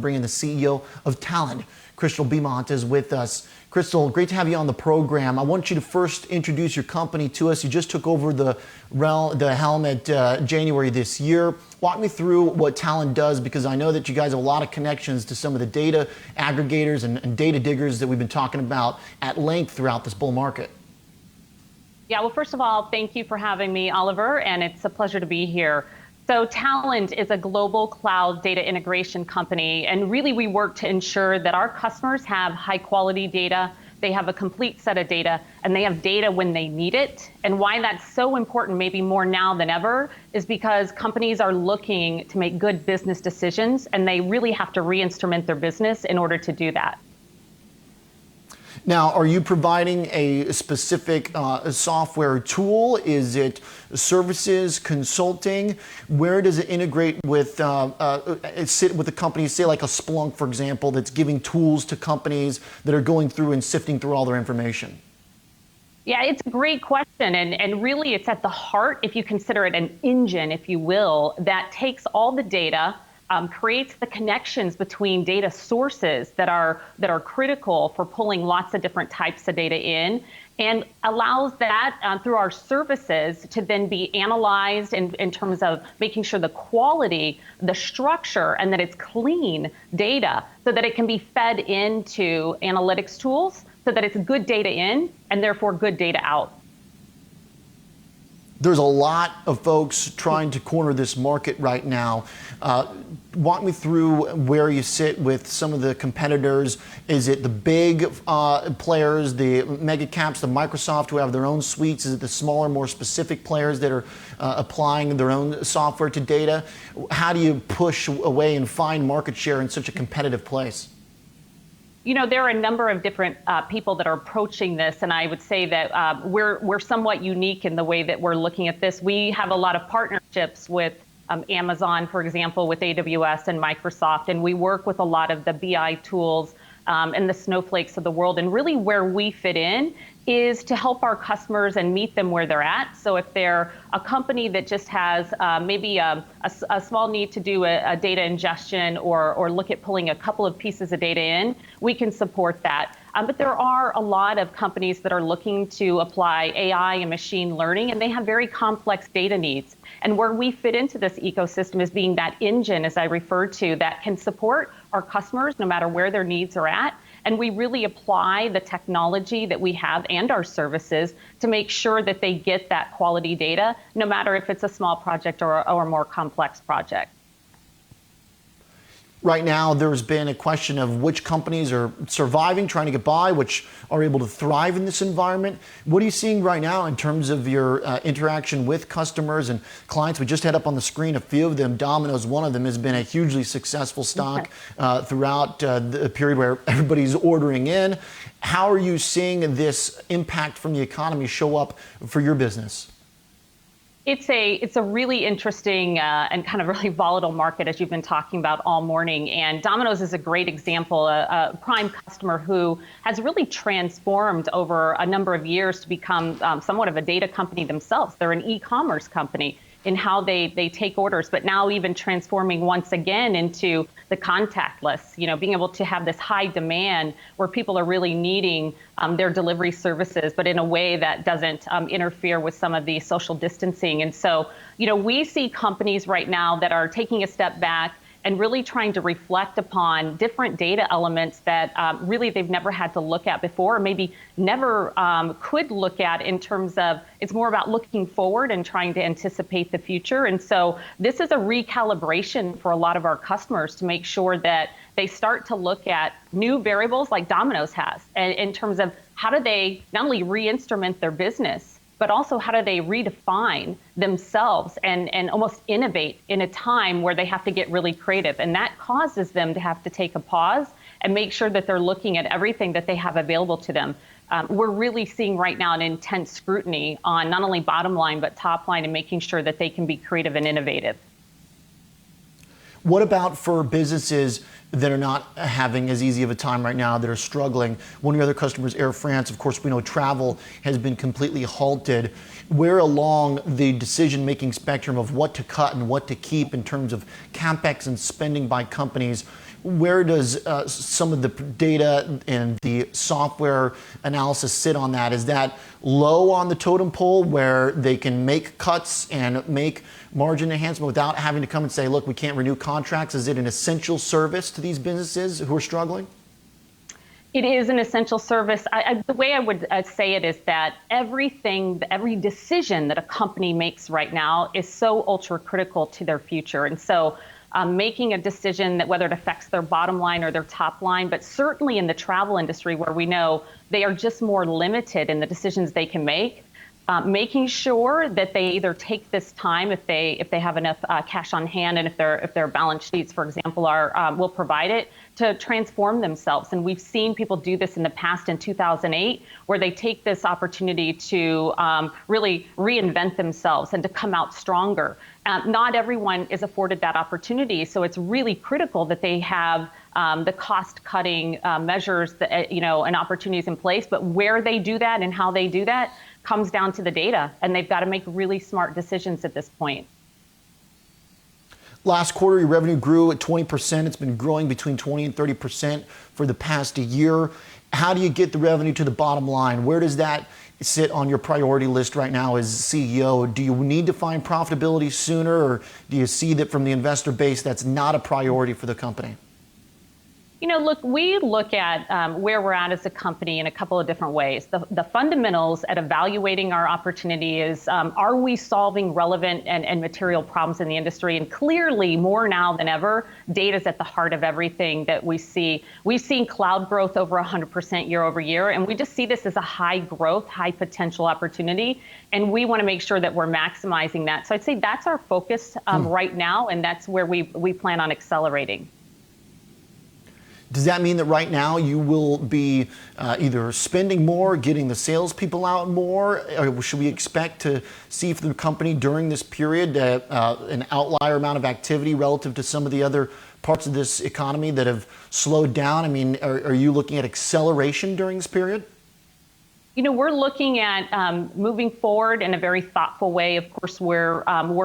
bring in the CEO of Talend. Christal Bemont is with us. Christal, great to have you on the program. I want you to first introduce your company to us. You just took over the helm at January this year. Walk me through what Talend does, because I know that you guys have a lot of connections to some of the data aggregators and data diggers that we've been talking about at length throughout this bull market. Yeah, well, first of all, thank you for having me, Oliver, and it's a pleasure to be here. So Talend is a global cloud data integration company, and really we work to ensure that our customers have high quality data, they have a complete set of data, and they have data when they need it. And why that's so important, maybe more now than ever, is because companies are looking to make good business decisions, and they really have to re-instrument their business in order to do that. Now, are you providing a specific software tool? Is it services, consulting? Where does it integrate with sit with the companies, say like a Splunk, for example, that's giving tools to companies that are going through and sifting through all their information? Yeah, it's a great question. And really it's at the heart, if you consider it an engine, if you will, that takes all the data, creates the connections between data sources that are critical for pulling lots of different types of data in, and allows that through our services to then be analyzed in terms of making sure the quality, the structure, and that it's clean data so that it can be fed into analytics tools so that it's good data in and therefore good data out. There's a lot of folks trying to corner this market right now. Walk me through where you sit with some of the competitors. Is it the big players, the mega caps, the Microsoft who have their own suites? Is it the smaller, more specific players that are applying their own software to data? How do you push away and find market share in such a competitive place? You know, there are a number of different people that are approaching this, and I would say that we're somewhat unique in the way that we're looking at this. We have a lot of partnerships with Amazon, for example, with AWS and Microsoft, and we work with a lot of the BI tools and the Snowflakes of the world. And really where we fit in is to help our customers and meet them where they're at. So if they're a company that just has maybe a small need to do a data ingestion or look at pulling a couple of pieces of data in, we can support that. But there are a lot of companies that are looking to apply AI and machine learning, and they have very complex data needs. And where we fit into this ecosystem is being that engine, as I referred to, that can support our customers no matter where their needs are at. And we really apply the technology that we have and our services to make sure that they get that quality data, no matter if it's a small project or a more complex project. Right now, there's been a question of which companies are surviving, trying to get by, which are able to thrive in this environment. What are you seeing right now in terms of your interaction with customers and clients? We just had up on the screen a few of them. Domino's, one of them, has been a hugely successful stock throughout the period where everybody's ordering in. How are you seeing this impact from the economy show up for your business? It's a really interesting and kind of really volatile market, as you've been talking about all morning. And Domino's is a great example, a prime customer who has really transformed over a number of years to become somewhat of a data company themselves. They're an e-commerce company in how they take orders, but now even transforming once again into the contactless, you know, being able to have this high demand where people are really needing their delivery services, but in a way that doesn't interfere with some of the social distancing. And so, you know, we see companies right now that are taking a step back and really trying to reflect upon different data elements that really they've never had to look at before, or maybe never could look at in terms of, it's more about looking forward and trying to anticipate the future. And so this is a recalibration for a lot of our customers to make sure that they start to look at new variables like Domino's has, and in terms of how do they not only re-instrument their business, but also how do they redefine themselves and almost innovate in a time where they have to get really creative. And that causes them to have to take a pause and make sure that they're looking at everything that they have available to them. We're really seeing right now an intense scrutiny on not only bottom line, but top line, and making sure that they can be creative and innovative. What about for businesses that are not having as easy of a time right now, that are struggling? One of your other customers, Air France, of course, we know travel has been completely halted. Where along the decision-making spectrum of what to cut and what to keep in terms of CapEx and spending by companies, where does some of the data and the software analysis sit on that? Is that low on the totem pole where they can make cuts and make margin enhancement without having to come and say, look, we can't renew contracts? Is it an essential service to these businesses who are struggling? It is an essential service. The way I would say it is that every decision that a company makes right now is so ultra critical to their future. And so making a decision that whether it affects their bottom line or their top line, but certainly in the travel industry where we know they are just more limited in the decisions they can make, making sure that they either take this time if they have enough cash on hand, and if their balance sheets, for example, will provide it, to transform themselves. And we've seen people do this in the past in 2008, where they take this opportunity to really reinvent themselves and to come out stronger. Not everyone is afforded that opportunity, so it's really critical that they have the cost-cutting measures and opportunities in place. But where they do that and how they do that comes down to the data, and they've got to make really smart decisions at this point. Last quarter, your revenue grew at 20%. It's been growing between 20 and 30% for the past year. How do you get the revenue to the bottom line? Where does that sit on your priority list right now as CEO? Do you need to find profitability sooner, or do you see that from the investor base that's not a priority for the company? Look, we look at where we're at as a company in a couple of different ways. The fundamentals at evaluating our opportunity is, are we solving relevant and material problems in the industry? And clearly, more now than ever, data is at the heart of everything that we see. We've seen cloud growth over 100% year over year, and we just see this as a high growth, high potential opportunity. And we want to make sure that we're maximizing that. So I'd say that's our focus right now, and that's where we plan on accelerating. Does that mean that right now you will be either spending more, getting the salespeople out more, or should we expect to see from the company during this period an outlier amount of activity relative to some of the other parts of this economy that have slowed down? I mean, are you looking at acceleration during this period? We're looking at moving forward in a very thoughtful way. Of course, we're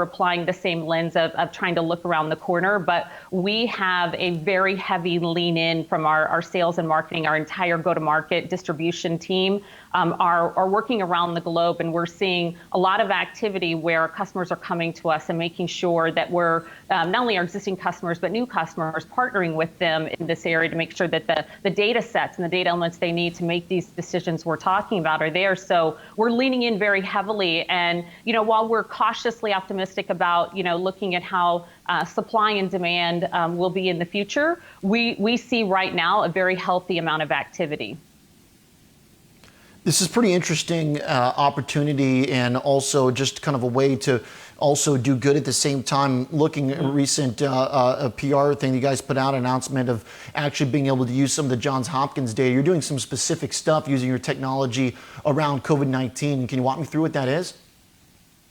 applying the same lens of trying to look around the corner, but we have a very heavy lean in from our sales and marketing. Our entire go-to-market distribution team are working around the globe, and we're seeing a lot of activity where our customers are coming to us and making sure that we're not only our existing customers, but new customers, partnering with them in this area to make sure that the data sets and the data elements they need to make these decisions we're talking about are there. So we're leaning in very heavily. And, while we're cautiously optimistic about, looking at how supply and demand will be in the future, we see right now a very healthy amount of activity. This is pretty interesting opportunity, and also just kind of a way to also do good at the same time. Looking at a recent PR thing you guys put out, an announcement of actually being able to use some of the Johns Hopkins data. You're doing some specific stuff using your technology around COVID-19. Can you walk me through what that is?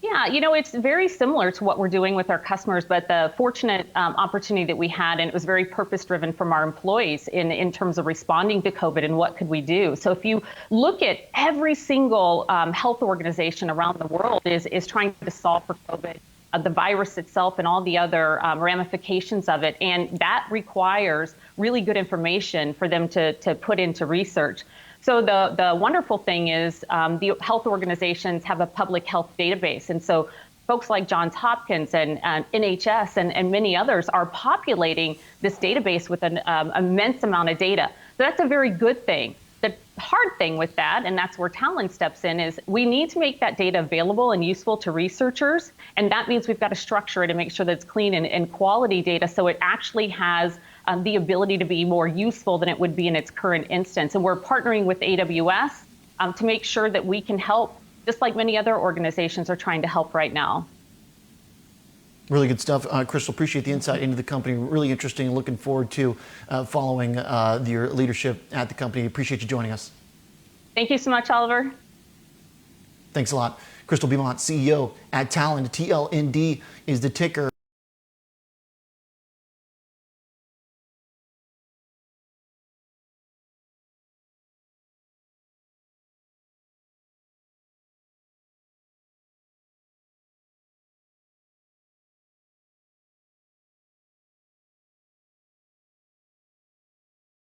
Yeah, it's very similar to what we're doing with our customers, but the fortunate opportunity that we had, and it was very purpose-driven from our employees in terms of responding to COVID and what could we do. So if you look at every single health organization around the world is trying to solve for COVID, the virus itself and all the other ramifications of it, and that requires really good information for them to put into research. So the wonderful thing is the health organizations have a public health database. And so folks like Johns Hopkins and NHS and many others are populating this database with an immense amount of data. So that's a very good thing. The hard thing with that, and that's where Talend steps in, is we need to make that data available and useful to researchers. And that means we've got to structure it and make sure that it's clean and quality data, so it actually has the ability to be more useful than it would be in its current instance. And we're partnering with AWS to make sure that we can help, just like many other organizations are trying to help right now. Really good stuff. Christal, appreciate the insight into the company. Really interesting. Looking forward to following your leadership at the company. Appreciate you joining us. Thank you so much, Oliver. Thanks a lot. Christal Bemont, CEO at Talend. TLND is the ticker.